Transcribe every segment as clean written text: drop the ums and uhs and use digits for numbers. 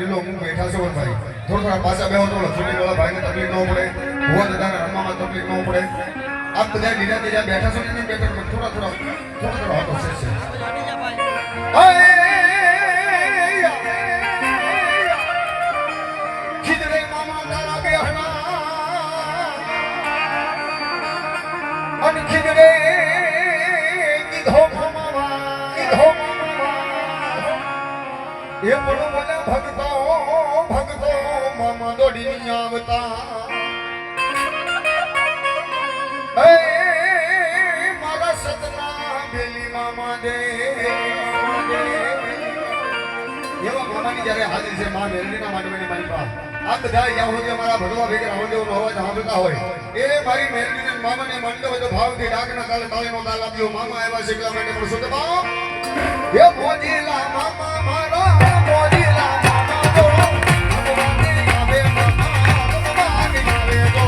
લીલો હું બેઠા છો ભાઈ થોડા પાછા બેહો તો છોટી વાળા ભાઈને તકલીફ ન પડે ભુવા દાદાને રમવામાં તકલીફ ન પડે આપ બધા નિરાતે જ્યાં બેઠા છો ને બેઠા થોડા હતો છે ખીજડે મામા તારા બેહણા અને ખીજડે કીધો મામા એ પડો મને ભગતો મામા દોડી આવતા મારા સતના બેલી મામા દે એવા મામાની જ્યારે હાજર છે મા મેરડીના માંડવાની મારી પા આ બધા યા હોય મારા ભગવા ભેગા રાવદેવનો અવાજ સાંભળતા હોય એ મારી મેરડીના મામાને માંડો હોય તો ભાવથી ડાકના કાલે તાળીનો તાલ આપ્યો મામા આવ્યા છે એટલા માટે પણ શું બાપ એ મોજીલા મામા મારા મોજીલા મામા તો ભગવાને આવે મામા ભગવાને આવે તો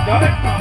Got it?